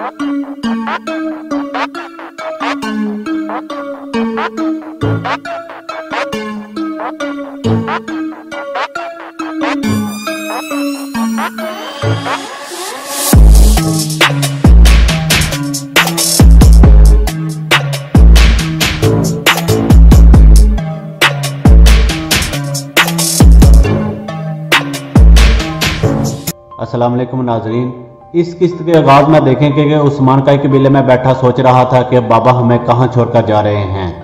अस्सलाम वालेकुम नाजरीन। इस किस्त के आगाज में देखेंगे कि उस्मान काई कबीले में बैठा सोच रहा था कि बाबा हमें कहाँ छोड़कर जा रहे हैं।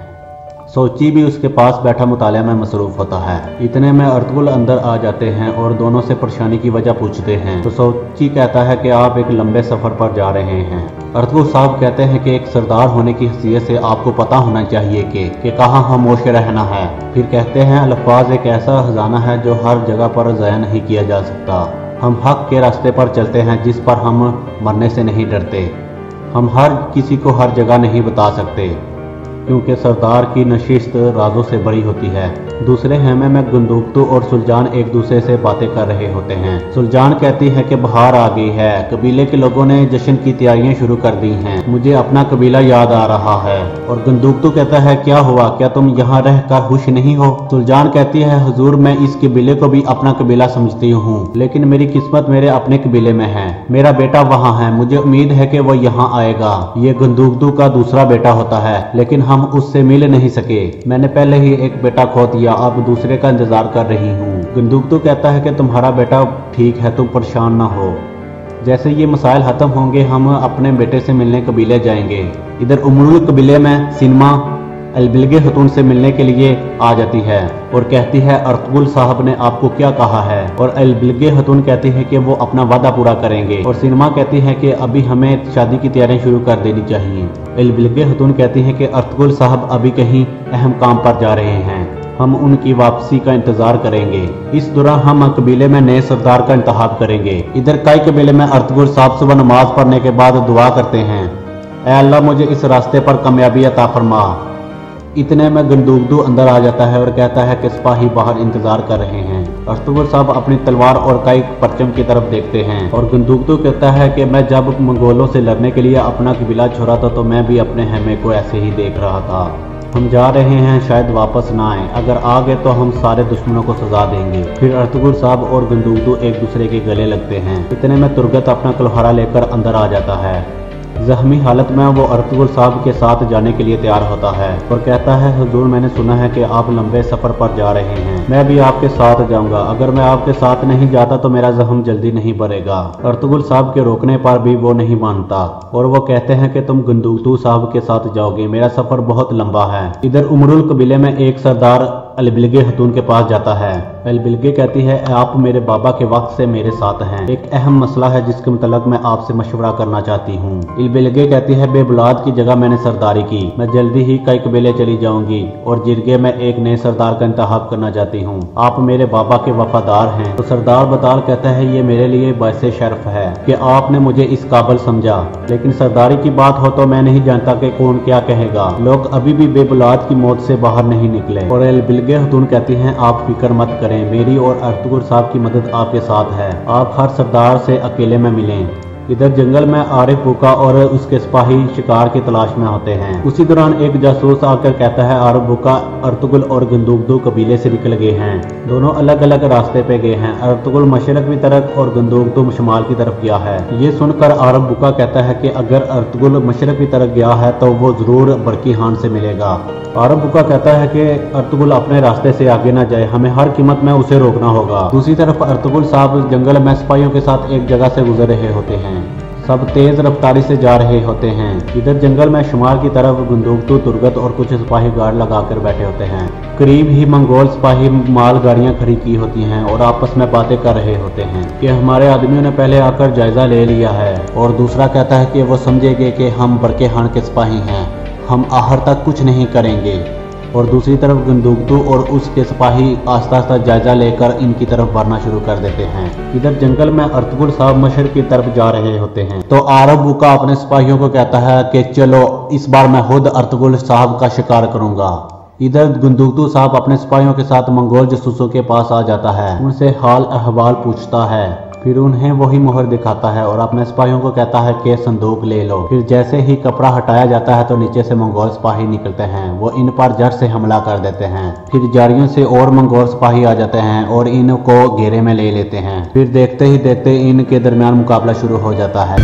सोची भी उसके पास बैठा मुतालिया में मसरूफ होता है। इतने में अर्तुगरुल अंदर आ जाते हैं और दोनों से परेशानी की वजह पूछते हैं। तो सोची कहता है कि आप एक लंबे सफर पर जा रहे हैं। अर्तुगरुल साहब कहते हैं कि एक सरदार होने की हैसियत से आपको पता होना चाहिए कि कहाँ खामोश रहना है। फिर कहते हैं अल्फाज एक ऐसा खजाना है जो हर जगह पर ज़ाया नहीं किया जा सकता। हम हक के रास्ते पर चलते हैं जिस पर हम मरने से नहीं डरते। हम हर किसी को हर जगह नहीं बता सकते क्योंकि सरदार की नशिस्त राजों से बड़ी होती है। दूसरे खेमे में गुंदुकतू और सुलजान एक दूसरे से बातें कर रहे होते हैं। सुलजान कहती है कि बहार आ गई है, कबीले के लोगों ने जश्न की तैयारियां शुरू कर दी हैं, मुझे अपना कबीला याद आ रहा है। और गुंदुकतू कहता है क्या हुआ, क्या तुम यहाँ रह कर खुश नहीं हो। सुलजान कहती है हुजूर मैं इस कबीले को भी अपना कबीला समझती हूँ, लेकिन मेरी किस्मत मेरे अपने कबीले में है। मेरा बेटा वहाँ है, मुझे उम्मीद है कि वो यहाँ आएगा। ये गुंदुकतू का दूसरा बेटा होता है लेकिन हम उससे मिल नहीं सके। मैंने पहले ही एक बेटा खो दिया, अब दूसरे का इंतजार कर रही हूँ। गुंदुकतू कहता है कि तुम्हारा बेटा ठीक है, तुम परेशान ना हो। जैसे ये मसाइल खत्म होंगे हम अपने बेटे से मिलने कबीले जाएंगे। इधर उमरुल कबीले में सिनमा अलबिलगे खतून से मिलने के लिए आ जाती है और कहती है अर्तुगरुल साहब ने आपको क्या कहा है। और अलबिलगे खतून कहती है कि वो अपना वादा पूरा करेंगे। और सिनमा कहती है कि अभी हमें शादी की तैयारियां शुरू कर देनी चाहिए। अलबिलगे खतून कहती है कि अर्तुगरुल साहब अभी कहीं अहम काम पर जा रहे हैं, हम उनकी वापसी का इंतजार करेंगे। इस दौरान हम कबीले में नए सरदार का इंतखाब करेंगे। इधर काई कबीले में अर्तुगरुल साहब सुबह नमाज पढ़ने के बाद दुआ करते हैं, ऐ अल्लाह मुझे इस रास्ते पर कामयाबी अता फरमा। इतने में गुंदुकतू अंदर आ जाता है और कहता है कि सिपाही बाहर इंतजार कर रहे हैं। अर्तुगरुल साहब अपनी तलवार और काई परचम की तरफ देखते हैं और गुंदुकतू कहता है कि मैं जब मंगोलों से लड़ने के लिए अपना कबीला छोड़ा था तो मैं भी अपने हेमे को ऐसे ही देख रहा था। हम जा रहे हैं, शायद वापस ना आए, अगर आ गए तो हम सारे दुश्मनों को सजा देंगे। फिर अर्तुगरुल साहब और गुंदुकतू एक दूसरे के गले लगते हैं। इतने में तुर्गत अपना कुल्हाड़ा लेकर अंदर आ जाता है। जख्मी हालत में वो अर्तुगरुल साहब के साथ जाने के लिए तैयार होता है और कहता है हुजूर मैंने सुना है कि आप लंबे सफर पर जा रहे हैं, मैं भी आपके साथ जाऊंगा। अगर मैं आपके साथ नहीं जाता तो मेरा जख्म जल्दी नहीं भरेगा। अर्तुगरुल साहब के रोकने पर भी वो नहीं मानता और वो कहते हैं कि तुम गुंदुकतू साहब के साथ जाओगे, मेरा सफर बहुत लंबा है। इधर उमरुल कबीले में एक सरदार अलबिलगे खतून के पास जाता है। अलबिलगे कहती है आप मेरे बाबा के वक्त से मेरे साथ हैं, एक अहम मसला है जिसके मुतल्लिक मैं आपसे मशवरा करना चाहती हूँ। अलबिलगे कहती है बेबुलाद की जगह मैंने सरदारी की, मैं जल्दी ही कई कबीले चली जाऊंगी और जिरगे में एक नए सरदार का इंतखाब करना चाहती हूँ। आप मेरे बाबा के वफादार हैं। तो सरदार बताल कहता है ये मेरे लिए बाइसे शर्फ है कि आपने मुझे इस काबिल समझा, लेकिन सरदारी की बात हो तो मैं नहीं जानता कि कौन क्या कहेगा। लोग अभी भी बेबुलाद की मौत से बाहर नहीं निकले। और अलबिलगे खतून कहती हैं आप फिक्र मत करें, मेरी और अर्तुगरुल साहब की मदद आपके साथ है, आप हर सरदार से अकेले में मिलें। इधर जंगल में आरिफ बुका और उसके सिपाही शिकार की तलाश में होते हैं। उसी दौरान एक जासूस आकर कहता है आरिफ बुका अर्तुगरुल और गुंदुकतू कबीले से निकल गए हैं, दोनों अलग अलग रास्ते पे गए हैं। अर्तुगरुल मशरक की तरफ और गुंदुकतू शुमाल की तरफ गया है। ये सुनकर आरिफ बुका कहता है कि अगर अर्तुगरुल मशरक की तरफ गया है तो वो जरूर बरकी खान से मिलेगा। आरिफ बुका कहता है कि अर्तुगरुल अपने रास्ते से आगे ना जाए, हमें हर कीमत में उसे रोकना होगा। दूसरी तरफ अर्तुगरुल साहब जंगल में सिपाहियों के साथ एक जगह से गुजर रहे होते हैं, सब तेज रफ्तारी से जा रहे होते हैं। इधर जंगल में शुमाल की तरफ गुंदुकतू, तुर्गत और कुछ सिपाही गार्ड लगाकर बैठे होते हैं। करीब ही मंगोल सिपाही माल गाड़ियां खड़ी की होती हैं और आपस में बातें कर रहे होते हैं कि हमारे आदमियों ने पहले आकर जायजा ले लिया है। और दूसरा कहता है कि वो समझेंगे कि हम बरके खान के सिपाही हैं, हम आहर तक कुछ नहीं करेंगे। और दूसरी तरफ गुंदुकतू और उसके सिपाही आस्ता आस्ता जायजा लेकर इनकी तरफ बढ़ना शुरू कर देते हैं। इधर जंगल में अर्तुगरुल साहब मशरक की तरफ जा रहे होते हैं तो आरिफ बुका अपने सिपाहियों को कहता है कि चलो इस बार मैं खुद अर्तुगरुल साहब का शिकार करूंगा। इधर गुंदुकतू साहब अपने सिपाहियों के साथ मंगोल जासूसों के पास आ जाता है, उनसे हाल अहवाल पूछता है फिर उन्हें वही मोहर दिखाता है और अपने सिपाहियों को कहता है कि संदूक ले लो। फिर जैसे ही कपड़ा हटाया जाता है तो नीचे से मंगोल सिपाही निकलते हैं। वो इन पर जड़ से हमला कर देते हैं। फिर जारियों से और मंगोल सिपाही आ जाते हैं और इनको घेरे में ले लेते हैं। फिर देखते ही देखते इनके दरमियान मुकाबला शुरू हो जाता है।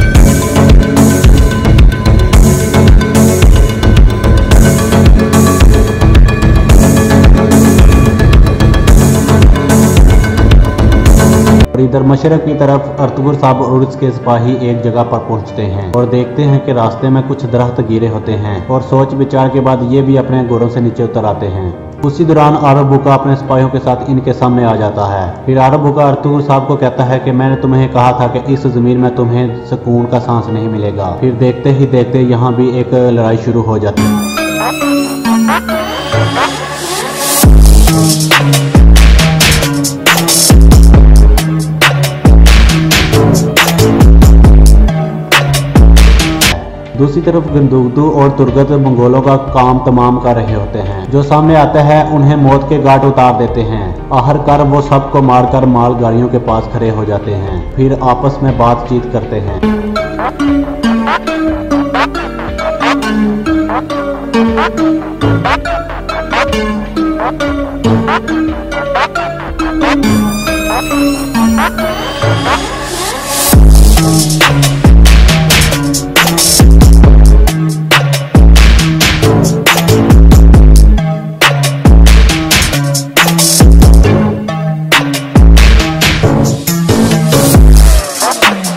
इधर मशरक की तरफ अर्तुगरुल साहब और उसके सिपाही एक जगह पर पहुंचते हैं और देखते हैं कि रास्ते में कुछ दरख्त गिरे होते हैं और सोच विचार के बाद ये भी अपने घोड़ों से नीचे उतर आते हैं। उसी दौरान अरब बुका अपने सिपाहियों के साथ इनके सामने आ जाता है। फिर अरब बुका अर्तुगरुल साहब को कहता है कि मैंने तुम्हें कहा था कि इस जमीन में तुम्हें सुकून का सांस नहीं मिलेगा। फिर देखते ही देखते यहाँ भी एक लड़ाई शुरू हो जाती है। दूसरी तरफ गंदुकदू और तुर्गत मंगोलों का काम तमाम कर रहे होते हैं। जो सामने आता है उन्हें मौत के घाट उतार देते हैं। आखिरकार वो सबको मारकर मालगाड़ियों के पास खड़े हो जाते हैं। फिर आपस में बातचीत करते हैं।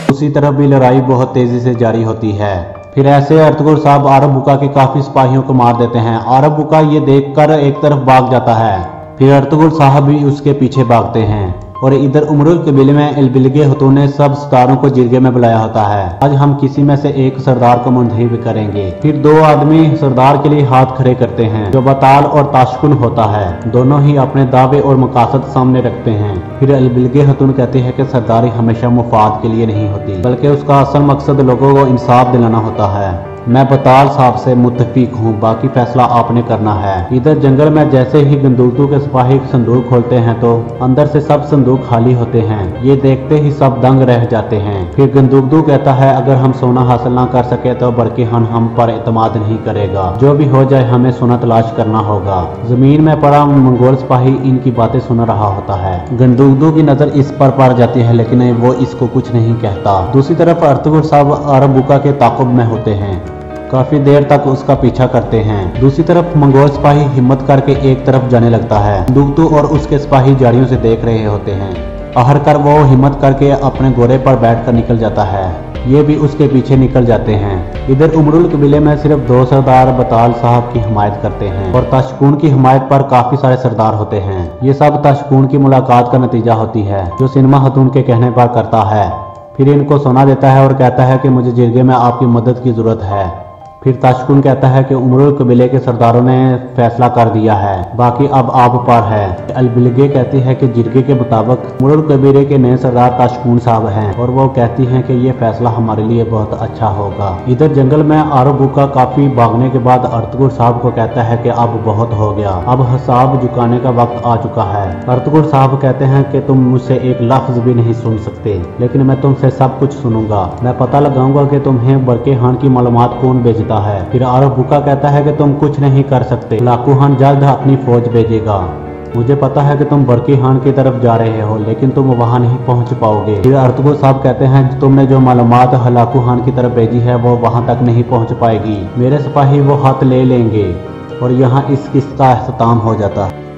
दूसरी तरफ भी लड़ाई बहुत तेजी से जारी होती है। फिर ऐसे अर्तुगरुल साहब अरब बुका के काफी सिपाहियों को मार देते हैं। अरब बुका ये देखकर एक तरफ भाग जाता है। फिर अर्तुगरुल साहब भी उसके पीछे भागते हैं और इधर उमरुल कबीले में एलबिलगे हतून ने सब सरदारों को जिरगे में बुलाया होता है। आज हम किसी में से एक सरदार को मुंतखब करेंगे। फिर दो आदमी सरदार के लिए हाथ खड़े करते हैं जो बताल और ताशकुन होता है। दोनों ही अपने दावे और मकासद सामने रखते हैं। फिर एलबिलगे हतून कहते हैं कि सरदारी हमेशा मुफाद के लिए नहीं होती, बल्कि उसका असल मकसद लोगों को इंसाफ दिलाना होता है। मैं बताल साहब से मुत्तफिक हूँ, बाकी फैसला आपने करना है। इधर जंगल में जैसे ही गंदुकदू के सिपाही संदूक खोलते हैं तो अंदर से सब संदूक खाली होते हैं। ये देखते ही सब दंग रह जाते हैं। फिर गंदुकदू कहता है अगर हम सोना हासिल ना कर सके तो बरकी खान हम पर एतमाद नहीं करेगा। जो भी हो जाए हमें सोना तलाश करना होगा। जमीन में पड़ा मंगोल सिपाही इनकी बातें सुन रहा होता है। गंदुकदू की नजर इस पर पड़ जाती है लेकिन वो इसको कुछ नहीं कहता। दूसरी तरफ अर्तुगरुल साहब अरब बुका के ताक़ुब में होते हैं। काफी देर तक उसका पीछा करते हैं। दूसरी तरफ मंगोल सिपाही हिम्मत करके एक तरफ जाने लगता है। गंदुकदू और उसके सिपाही जारियों से देख रहे होते हैं। आखिरकार वो हिम्मत करके अपने घोड़े पर बैठकर निकल जाता है। ये भी उसके पीछे निकल जाते हैं। इधर उमरुल कबीले में सिर्फ दो सरदार बताल साहब की हिमायत करते हैं और ताशकुन की हिमायत पर काफी सारे सरदार होते हैं। ये सब ताशकुन की मुलाकात का नतीजा होती है जो सिनेमा हतून के कहने पर करता है। फिर इनको सोना देता है और कहता है कि मुझे जिरगे में आपकी मदद की जरूरत है। फिर ताशकुन कहता है कि उमरुल कबीले के सरदारों ने फैसला कर दिया है, बाकी अब आप पर है। एलबिलगे कहती है कि जिरगे के मुताबिक उमरुल कबीले के नए सरदार ताशकुन साहब हैं और वो कहती हैं कि ये फैसला हमारे लिए बहुत अच्छा होगा। इधर जंगल में अरब बुका काफी भागने के बाद अर्तुगरुल साहब को कहता है कि अब बहुत हो गया, अब हिसाब झुकाने का वक्त आ चुका है। अर्तुगरुल साहब कहते हैं कि तुम मुझसे एक लफ्ज भी नहीं सुन सकते, लेकिन मैं तुमसे सब कुछ सुनूंगा। मैं पता लगाऊंगा कि तुम्हें बरके खान की मालूमात कौन भेजता है। फिर अरब बुका कहता है कि तुम कुछ नहीं कर सकते, लाकू खान जल्द अपनी फौज भेजेगा। मुझे पता है कि तुम बरकी खान की तरफ जा रहे हो, लेकिन तुम वहां नहीं पहुंच पाओगे। फिर अर्तुगरुल साहब कहते हैं तुमने जो मालूमात हलाकू खान की तरफ भेजी है वो वहां तक नहीं पहुंच पाएगी। मेरे सिपाही वो हाथ ले लेंगे और यहाँ इस किस्त का अख्ताम हो जाता है।